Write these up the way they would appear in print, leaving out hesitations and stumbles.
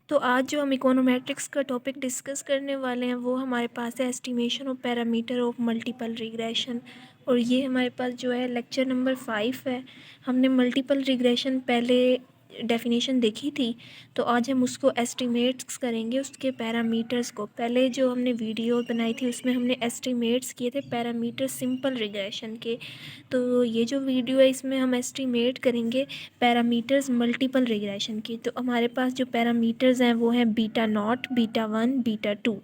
तो आज जो हम इकोनोमेट्रिक्स का टॉपिक डिस्कस करने वाले हैं वो हमारे पास है estimation of parameter of multiple regression. और ये हमारे पास जो है लेक्चर नंबर 5 है। हमने मल्टीपल रिग्रेशन पहले डेफिनेशन देखी थी, तो आज हम उसको एस्टिमेट्स करेंगे उसके पैरामीटर्स को। पहले जो हमने वीडियो बनाई थी उसमें हमने एस्टिमेट्स किए थे पैरामीटर सिंपल रिग्रेशन के। तो ये जो वीडियो है इसमें हम एस्टिमेट करेंगे पैरामीटर्स मल्टीपल रिग्रेशन की। तो हमारे पास जो पैरामीटर्स हैं वो हैं बीटा नॉट, बीटा 1, बीटा 2।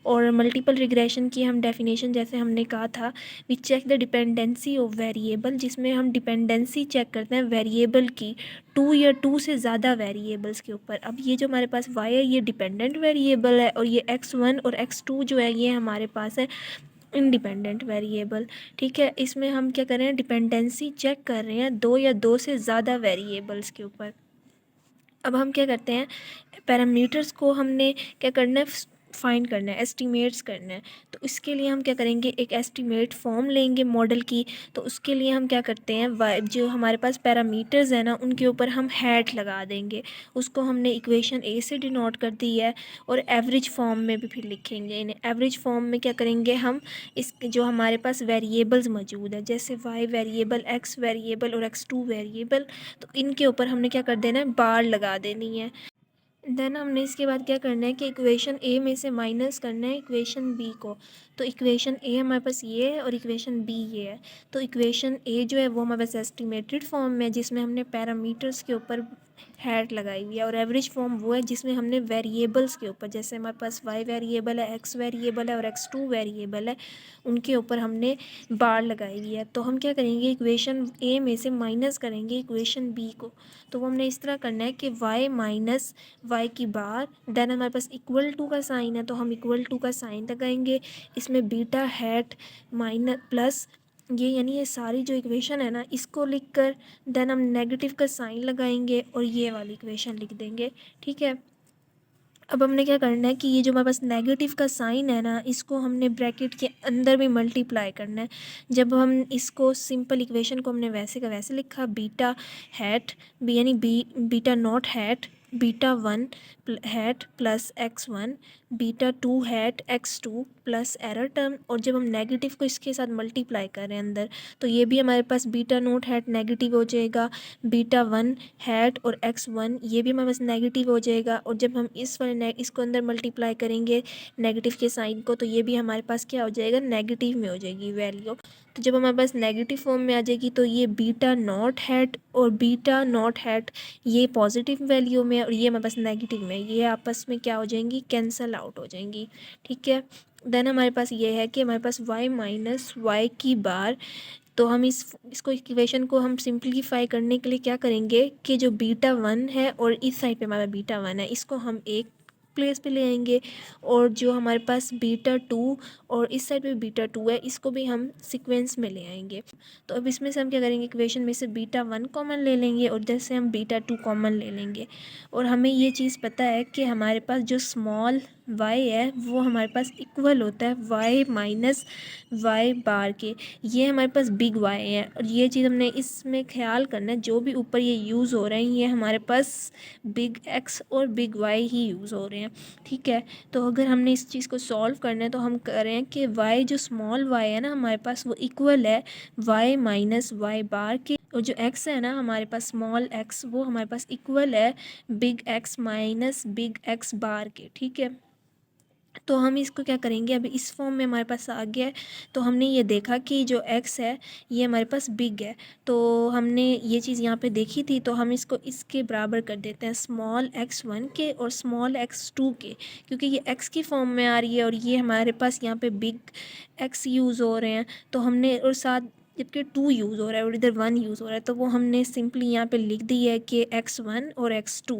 और मल्टीपल रिग्रेशन की हम डेफिनेशन जैसे हमने कहा था, we check the dependency of variable, जिसमें हम डिपेंडेंसी चेक करते हैं वेरिएबल की 2 या 2 से ज़्यादा वेरिएबल्स के ऊपर। अब ये जो हमारे पास y है ये डिपेंडेंट वेरिएबल है, और ये x1 और x2 जो है ये हमारे पास है इंडिपेंडेंट वेरिएबल। ठीक है, इसमें हम क्या कर रहे हैं, डिपेंडेंसी चेक कर रहे हैं 2 या 2 से ज़्यादा वेरिएबल्स के ऊपर। अब हम क्या करते हैं, पैरामीटर्स को हमने क्या करना है, फाइंड करना है, एस्टिमेट्स करना है। तो इसके लिए हम क्या करेंगे, एक एस्टिमेट फॉर्म लेंगे मॉडल की। तो उसके लिए हम क्या करते हैं, जो हमारे पास पैरामीटर्स है ना उनके ऊपर हम हैट लगा देंगे। उसको हमने इक्वेशन ए से डिनोट कर दी है, और एवरेज फॉर्म में भी फिर लिखेंगे इन्हें। एवरेज फॉर्म में क्या करेंगे हम, इस जो हमारे पास वेरिएबल्स मौजूद है जैसे y वेरिएबल, x वेरिएबल और x2 वेरिएबल, तो इनके ऊपर हमने क्या कर देना है, बार लगा देनी है। देन हमने इसके बाद क्या करना है कि इक्वेशन ए में से माइनस करना है इक्वेशन बी को। तो इक्वेशन ए हमारे पास ये है और इक्वेशन बी ये है। तो इक्वेशन ए जो है वो हमारे पास एस्टिमेटेड फॉर्म में है जिसमें हमने पैरामीटर्स के ऊपर हैट लगाई हुई है, और एवरेज फॉर्म वो है जिसमें हमने वेरिएबल्स के ऊपर, जैसे हमारे पास y वेरिएबल है, x वेरिएबल है और x2 वेरिएबल है, उनके ऊपर हमने बार लगाई हुई है। तो हम क्या करेंगे, इक्वेशन ए में से माइनस करेंगे इक्वेशन बी को। तो वो हमने इस तरह करना है कि y माइनस y की बार, देन हमारे पास इक्वल टू का साइन है तो हम इक्वल टू का साइन लगाएंगे। इसमें बीटा हैट माइनस प्लस ये, यानी ये सारी जो इक्वेशन है ना इसको लिखकर देन हम नेगेटिव का साइन लगाएंगे और ये वाली इक्वेशन लिख देंगे। ठीक है, अब हमने क्या करना है कि ये जो हमारे पास नेगेटिव का साइन है ना इसको हमने ब्रैकेट के अंदर भी मल्टीप्लाई करना है। जब हम इसको सिंपल इक्वेशन को हमने वैसे का वैसे लिखा, बीटा हैट बी यानी beta not hat beta 1 hat plus x1 beta 2 hat x2 plus error term, और जब हम नेगेटिव को इसके साथ मल्टीप्लाई कर रहे हैं अंदर, तो ये भी हमारे पास बीटा नोट हैट नेगेटिव हो जाएगा, बीटा 1 हैट और x1 ये भी हमारे पास नेगेटिव हो जाएगा। और जब हम इसको अंदर मल्टीप्लाई करेंगे नेगेटिव के साइन को, तो ये भी हमारे पास क्या हो जाएगा, नेगेटिव में हो जाएगी वैल्यू। तो जब हमारे पास नेगेटिव फॉर्म में आ जाएगी तो ये बीटा नॉट हैट और बीटा नॉट हैट ये पॉजिटिव वैल्यू में और ये हमारे पास नेगेटिव में, ये आपस में क्या हो जाएंगी, कैंसल आउट हो जाएंगी। ठीक है, देन हमारे पास ये है कि हमारे पास y माइनस वाई की बार। तो हम इसको इक्वेशन को हम सिंप्लीफाई करने के लिए क्या करेंगे कि जो बीटा 1 है और इस साइड पे हमारा बीटा 1 है इसको हम एक प्लेस पे ले आएंगे, और जो हमारे पास बीटा 2 और इस साइड पे बीटा 2 है इसको भी हम सीक्वेंस में ले आएंगे। तो अब इसमें से हम क्या करेंगे, इक्वेशन में से बीटा 1 कॉमन ले लेंगे और जैसे हम बीटा 2 कॉमन ले लेंगे। और हमें ये चीज़ पता है कि हमारे पास जो स्मॉल y है वो हमारे पास इक्वल होता है y माइनस वाई बार के। ये हमारे पास बिग y है, और ये चीज़ हमने इसमें ख्याल करना है, जो भी ऊपर ये यूज़ हो रहे हैं ये हमारे पास बिग x और बिग y ही यूज़ हो रहे हैं। ठीक है, तो अगर हमने इस चीज़ को सॉल्व करना है तो हम कह रहे हैं कि y जो स्मॉल y है ना हमारे पास वो इक्वल है y माइनस वाई बार के, और जो x है ना हमारे पास स्मॉल x वो हमारे पास इक्वल है big x minus big x बार के। ठीक है, तो हम इसको क्या करेंगे, अभी इस फॉर्म में हमारे पास आ गया है। तो हमने ये देखा कि जो x है ये हमारे पास बिग है, तो हमने ये चीज़ यहाँ पे देखी थी, तो हम इसको इसके बराबर कर देते हैं स्मॉल x1 के और स्मॉल x2 के, क्योंकि ये x की फॉर्म में आ रही है और ये हमारे पास यहाँ पे बिग x यूज़ हो रहे हैं। तो हमने, और साथ जबकि 2 यूज़ हो रहा है और इधर 1 यूज़ हो रहा है, तो वो हमने सिंपली यहाँ पे लिख दी है कि x1 और x2।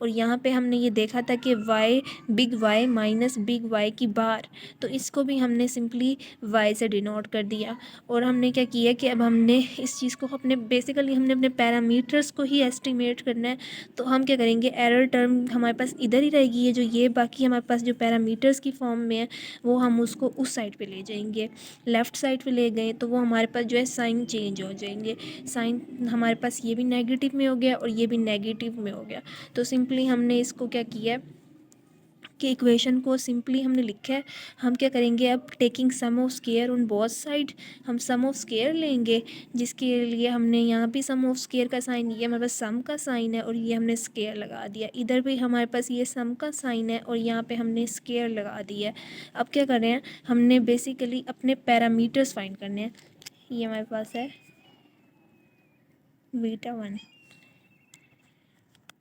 और यहाँ पे हमने ये देखा था कि y big y minus big y की बार, तो इसको भी हमने सिंपली y से डिनोट कर दिया। और हमने क्या किया कि अब हमने इस चीज़ को अपने बेसिकली हमने अपने पैरामीटर्स को ही एस्टिमेट करना है। तो हम क्या करेंगे, एरर टर्म हमारे पास इधर ही रहेगी, ये जो ये बाकी हमारे पास जो पैरामीटर्स की फॉर्म में है वो हम उसको उस साइड पे ले जाएंगे। लेफ़्ट साइड पे ले गए तो वो हमारे पास जो है साइन चेंज हो जाएंगे। साइन हमारे पास ये भी नेगेटिव में हो गया और ये भी नेगेटिव में हो गया। तो सिंपली हमने इसको क्या किया, कि इक्वेशन को सिंपली हमने लिखा है। हम क्या करेंगे अब, taking sum of square on both side, हम सम ऑफ स्क्वायर लेंगे, जिसके लिए हमने यहाँ भी सम ऑफ स्क्वायर का साइन, ये हमारे पास सम का साइन है और ये हमने स्क्वायर लगा दिया। इधर भी हमारे पास ये सम का साइन है और यहाँ पे हमने स्क्वायर लगा दिया है। अब क्या कर रहे हैं, हमने बेसिकली अपने पैरामीटर्स फाइंड करने हैं। ये हमारे पास है β1,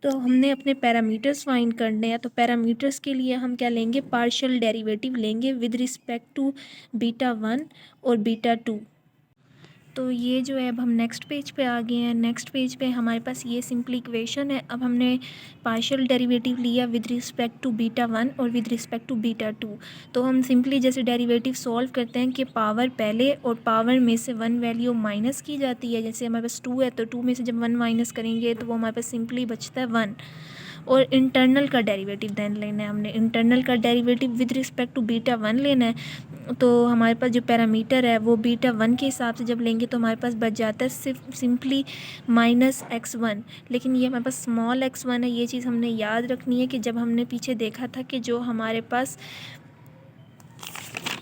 तो हमने अपने पैरामीटर्स फाइंड करने हैं। तो पैरामीटर्स के लिए हम क्या लेंगे, पार्शियल डेरिवेटिव लेंगे विद रिस्पेक्ट टू β1 और β2। तो ये जो है अब हम नेक्स्ट पेज पे आ गए हैं। नेक्स्ट पेज पे हमारे पास ये सिंपल इक्वेशन है। अब हमने पार्शियल डेरिवेटिव लिया विद रिस्पेक्ट टू β1 और विद रिस्पेक्ट टू β2। तो हम सिंपली जैसे डेरिवेटिव सॉल्व करते हैं कि पावर पहले और पावर में से 1 वैल्यू माइनस की जाती है। जैसे हमारे पास 2 है तो 2 में से जब 1 माइनस करेंगे तो वो हमारे पास सिंपली बचता है 1। और इंटरनल का डेरिवेटिव देन लेना है हमने। इंटरनल का डेरिवेटिव विद रिस्पेक्ट टू β1 लेना है। तो हमारे पास जो पैरामीटर है वो β1 के हिसाब से जब लेंगे तो हमारे पास बच जाता है सिर्फ सिंपली -x1। लेकिन ये हमारे पास स्मॉल x1 है। ये चीज़ हमने याद रखनी है कि जब हमने पीछे देखा था कि जो हमारे पास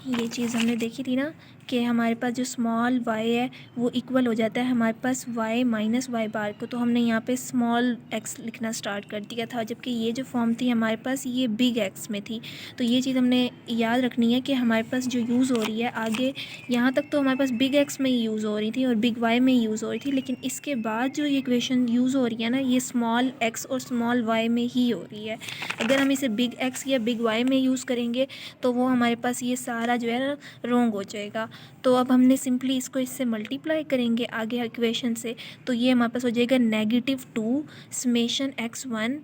ये चीज़ हमने देखी थी ना कि हमारे पास जो स्मॉल y है वो इक्वल हो जाता है हमारे पास y माइनस वाई बार को। तो हमने यहाँ पे स्मॉल x लिखना स्टार्ट कर दिया था, जबकि ये जो फॉर्म थी हमारे पास ये बिग x में थी। तो ये चीज़ हमने याद रखनी है कि हमारे पास जो यूज़ हो रही है आगे, यहाँ तक तो हमारे पास बिग x में ही यूज़ हो रही थी और बिग y में ही यूज़ हो रही थी, लेकिन इसके बाद जो ये इक्वेशन यूज़ हो रही है ना, ये स्मॉल x और स्मॉल y में ही हो रही है। अगर हम इसे बिग x या बिग y में यूज़ करेंगे तो वो हमारे पास ये सारा जो है ना रॉन्ग हो जाएगा। तो अब हमने सिंपली इसको इससे मल्टीप्लाई करेंगे आगे इक्वेशन से। तो ये हमारे पास हो जाएगा -2 summation x1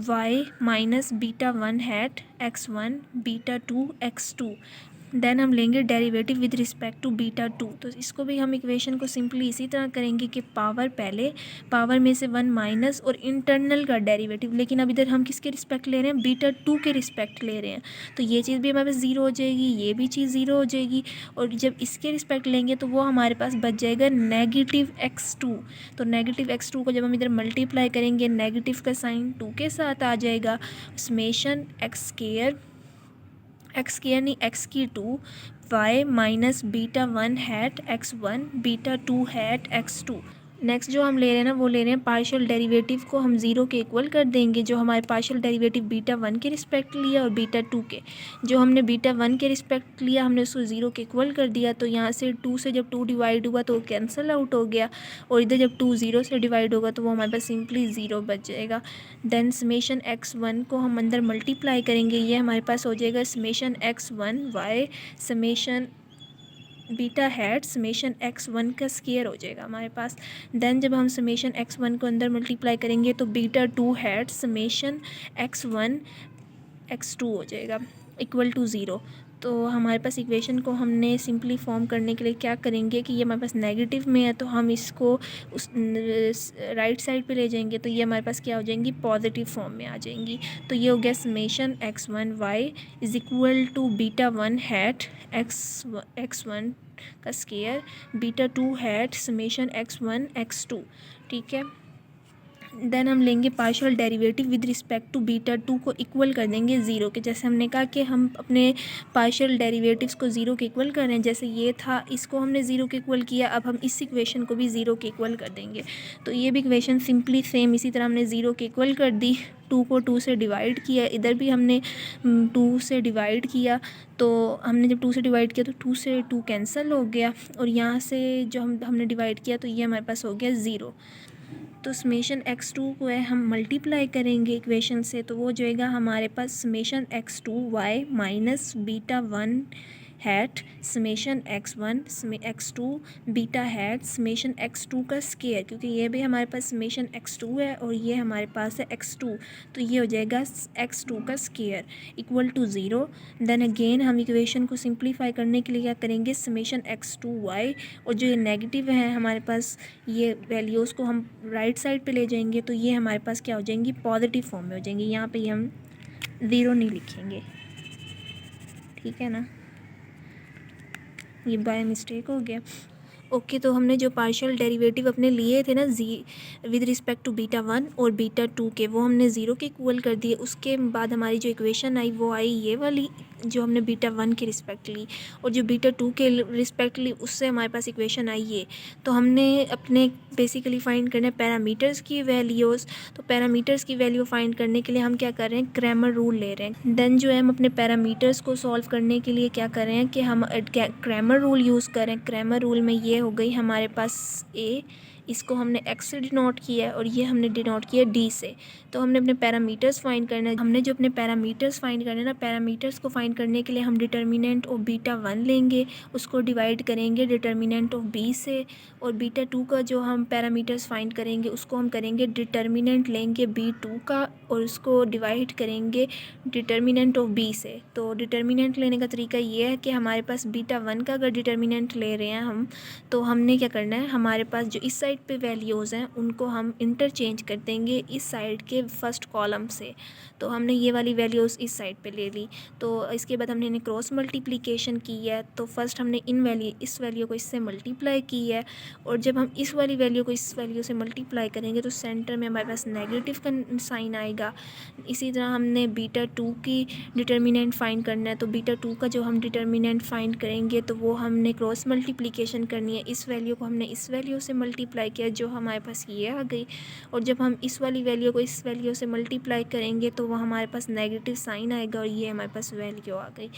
y minus β1 hat x1 β2 x2। Then हम लेंगे डेरिवेटिव विद रिस्पेक्ट टू β2। तो इसको भी हम इक्वेशन को सिंपली इसी तरह करेंगे कि पावर पहले, पावर में से 1 माइनस और इंटरनल का डेरिवेटिव। लेकिन अब इधर हम किसके रिस्पेक्ट ले रहे हैं, β2 के रिस्पेक्ट ले रहे हैं। तो ये चीज़ भी हमारे पास ज़ीरो हो जाएगी, ये भी चीज़ ज़ीरो हो जाएगी। और जब इसके रिस्पेक्ट लेंगे तो वो हमारे पास बच जाएगा -x2। तो -x2 को जब हम इधर मल्टीप्लाई करेंगे नेगेटिव का साइन 2 के साथ आ जाएगा। समेशन x नहीं x2 y minus β1 hat x1 β2 hat x2। Next जो हम ले रहे हैं ना वो ले रहे हैं पार्शियल डेरिवेटिव को हम ज़ीरो के इक्वल कर देंगे। जो हमारे पार्शियल डेरिवेटिव β1 के रिस्पेक्ट लिया और β2 के, जो हमने β1 के रिस्पेक्ट लिया हमने उसको ज़ीरो के इक्वल कर दिया। तो यहाँ से 2 से जब 2 डिवाइड हुआ तो वो कैंसिल आउट हो गया, और इधर जब 2 0 से डिवाइड होगा तो वो हमारे पास सिंपली ज़ीरो बच जाएगा। देन समेशन x1 को हम अंदर मल्टीप्लाई करेंगे, ये हमारे पास हो जाएगा summation x1 y summation beta hat summation x1 का स्क्वायर हो जाएगा हमारे पास। देन जब हम समेशन x1 को अंदर मल्टीप्लाई करेंगे तो β2 हैट समेशन x1 x2 हो जाएगा इक्वल टू ज़ीरो। तो हमारे पास इक्वेशन को हमने सिंपली फॉर्म करने के लिए क्या करेंगे कि ये हमारे पास नेगेटिव में है तो हम इसको उस राइट साइड पे ले जाएंगे, तो ये हमारे पास क्या हो जाएंगी, पॉजिटिव फॉर्म में आ जाएंगी। तो ये हो गया summation x1 y is equal to β1 hat x1 का square β2 hat summation x1 x2। ठीक है। देन हम लेंगे partial derivative with respect to β2 को इक्वल कर देंगे ज़ीरो के। जैसे हमने कहा कि हम अपने पार्शियल डेरिवेटिव्स को ज़ीरो के इक्वल कर रहे हैं, जैसे ये था इसको हमने ज़ीरो के इक्वल किया, अब हम इस इक्वेशन को भी ज़ीरो के इक्वल कर देंगे। तो ये भी इक्वेशन सिंपली सेम इसी तरह हमने ज़ीरो के इक्वल कर दी। 2 को 2 से डिवाइड किया, इधर भी हमने 2 से डिवाइड किया। तो हमने जब 2 से डिवाइड किया तो 2 से 2 कैंसिल हो गया, और यहाँ से जो हमने डिवाइड किया तो ये हमारे पास हो गया ज़ीरो। तो समेशन x2 को है हम मल्टीप्लाई करेंगे इक्वेशन से, तो वो जाएगा हमारे पास summation x2 y minus β1 hat summation x1 x2 beta hat summation x2 का स्क्वायर, क्योंकि ये भी हमारे पास समेशन x2 है और ये हमारे पास है x2, तो ये हो जाएगा x2 का square equal to zero. Then again हम इक्वेशन को सिंप्लीफाई करने के लिए क्या करेंगे, समेशन x2 y और जो ये नेगेटिव है हमारे पास ये वैल्यूज़ को हम राइट साइड पे ले जाएंगे, तो ये हमारे पास क्या हो जाएंगी, पॉजिटिव फॉर्म में हो जाएंगी। यहाँ पे हम ज़ीरो नहीं लिखेंगे, ठीक है ना, ये बाय मिस्टेक हो गया। ओके, तो हमने जो पार्शियल डेरिवेटिव अपने लिए थे ना विद रिस्पेक्ट टू बीटा 1 और बीटा 2 के, वो हमने 0 के इक्वल कर दिए। उसके बाद हमारी जो इक्वेशन आई वो आई ये वाली, जो हमने बीटा 1 के रिस्पेक्ट ली, और जो बीटा 2 के रिस्पेक्ट ली उससे हमारे पास इक्वेशन आई ये। तो हमने अपने बेसिकली फाइंड करना है पैरामीटर्स की वैल्यूज़। तो पैरामीटर्स की वैल्यू फाइंड करने के लिए हम क्या कर रहे हैं, क्रैमर रूल ले रहे हैं। देन जो है हम अपने पैरामीटर्स को सॉल्व करने के लिए क्या कर रहे हैं कि हम क्रैमर रूल यूज़ करें। क्रैमर रूल में ये हो गई हमारे पास ए, इसको हमने एक्स से डिनोट किया है और ये हमने डिनोट किया डी से। तो हमने अपने पैरामीटर्स फाइंड करना है। हमने जो अपने पैरामीटर्स फाइंड करने ना, पैरामीटर्स को फाइंड करने के लिए हम डिटर्मिनेंट ऑफ बीटा 1 लेंगे, उसको डिवाइड करेंगे डिटर्मिनेंट ऑफ बी से, और बीटा 2 का जो हम पैरामीटर्स फाइंड करेंगे उसको हम करेंगे डिटर्मिनेंट लेंगे B2 का और उसको डिवाइड करेंगे डिटर्मिनेंट ऑफ बी से। तो डिटर्मिनेंट लेने का तरीका ये है कि हमारे पास बीटा 1 का अगर डिटर्मिनेंट ले रहे हैं हम, तो हमने क्या करना है, हमारे पास जो इस साइड पे वैल्यूज़ हैं उनको हम इंटरचेंज कर देंगे इस साइड के फर्स्ट कॉलम से। तो हमने ये वाली वैल्यूज़ इस साइड पे ले ली। तो इसके बाद हमने इन्हें क्रॉस मल्टीप्लिकेशन की है। तो फर्स्ट हमने इस वैल्यू को इससे मल्टीप्लाई की है, और जब हम इस वाली वैल्यू को इस वैल्यू से मल्टीप्लाई करेंगे तो सेंटर में हमारे पास नेगेटिव का साइन आएगा। इसी तरह हमने बीटा 2 की डिटर्मिनेंट फाइंड करना है। तो बीटा 2 का जो हम डिटर्मिनेंट फाइंड करेंगे तो वो हमने क्रॉस मल्टीप्लिकेशन करनी है। इस वैल्यू को हमने इस वैल्यू से मल्टीप्लाई किया जो हमारे पास ये आ गई, और जब हम इस वाली वैल्यू को इस वैल्यू से मल्टीप्लाई करेंगे तो वो हमारे पास नेगेटिव साइन आएगा और ये हमारे पास वैल्यू आ गई।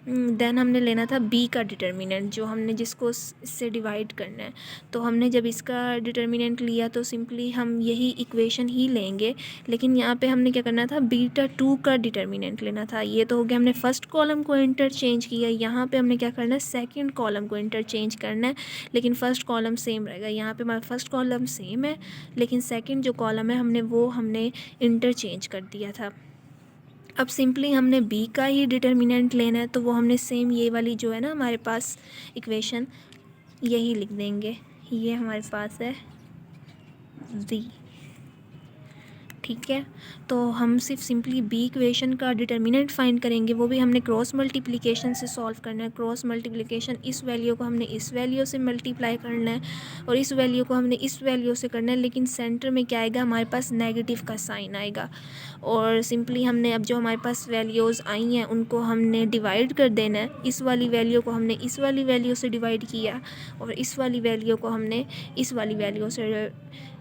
देन हमने लेना था बी का डिटर्मिनेंट, जो हमने जिसको इससे डिवाइड करना है। तो हमने जब इसका डिटर्मिनेंट लिया तो सिंपली हम यही इक्वेशन ही लेंगे, लेकिन यहाँ पे हमने क्या करना था, बीटा 2 का डिटर्मिनेंट लेना था। ये तो हो गया, हमने फर्स्ट कॉलम को इंटरचेंज किया। यहाँ पे हमने क्या करना है, सेकंड कॉलम को इंटरचेंज करना है, लेकिन फर्स्ट कॉलम सेम रहेगा। यहाँ पे हमारा फर्स्ट कॉलम सेम है, लेकिन सेकंड जो कॉलम है हमने इंटरचेंज कर दिया था। अब सिंपली हमने बी का ही डिटर्मिनेंट लेना है, तो वो हमने सेम ये वाली जो है ना हमारे पास इक्वेशन, यही लिख देंगे। ये हमारे पास है जी, ठीक है। तो हम सिर्फ सिंपली बी इक्वेशन का डिटर्मिनेंट फाइंड करेंगे, वो भी हमने क्रॉस मल्टीप्लिकेशन से सॉल्व करना है। क्रॉस मल्टीप्लिकेशन, इस वैल्यू को हमने इस वैल्यू से मल्टीप्लाई करना है और इस वैल्यू को हमने इस वैल्यू से करना है, लेकिन सेंटर में क्या आएगा, हमारे पास नेगेटिव का साइन आएगा। और सिंपली हमने अब जो हमारे पास वैल्यूज़ आई हैं उनको हमने डिवाइड कर देना है। इस वाली वैल्यू को हमने इस वाली वैल्यू से डिवाइड किया और इस वाली वैल्यू को हमने इस वाली वैल्यू से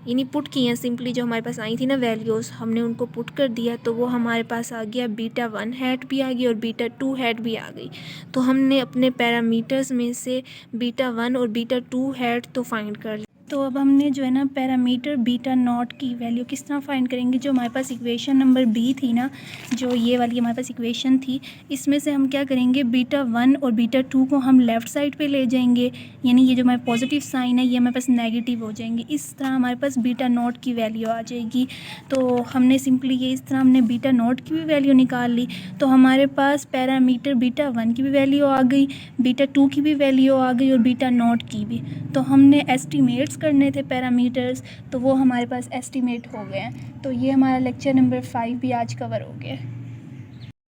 यानी पुट किए हैं। सिंपली जो हमारे पास आई थी ना वैल्यूज़, हमने उनको पुट कर दिया, तो वो हमारे पास आ गया बीटा 1 हैट भी आ गई और बीटा 2 हैट भी आ गई। तो हमने अपने पैरामीटर्स में से बीटा 1 और बीटा 2 हैट तो फाइंड कर लिया। तो अब हमने जो है ना पैरामीटर बीटा नॉट की वैल्यू किस तरह फाइंड करेंगे। जो हमारे पास इक्वेशन नंबर बी थी ना, जो ये वाली हमारे पास इक्वेशन थी, इसमें से हम क्या करेंगे, बीटा 1 और बीटा 2 को हम लेफ़्ट साइड पे ले जाएंगे, यानी ये जो हमारे पॉजिटिव साइन है ये हमारे पास नेगेटिव हो जाएंगे। इस तरह हमारे पास बीटा नॉट की वैल्यू आ जाएगी। तो हमने सिंपली ये इस तरह हमने बीटा नॉट की भी वैल्यू निकाल ली। तो हमारे पास पैरामीटर बीटा 1 की भी वैल्यू आ गई, बीटा 2 की भी वैल्यू आ गई और बीटा नॉट की भी। तो हमने एस्टिमेट्स करने थे पैरामीटर्स, तो वो हमारे पास एस्टिमेट हो गए हैं। तो ये हमारा लेक्चर नंबर 5 भी आज कवर हो गया।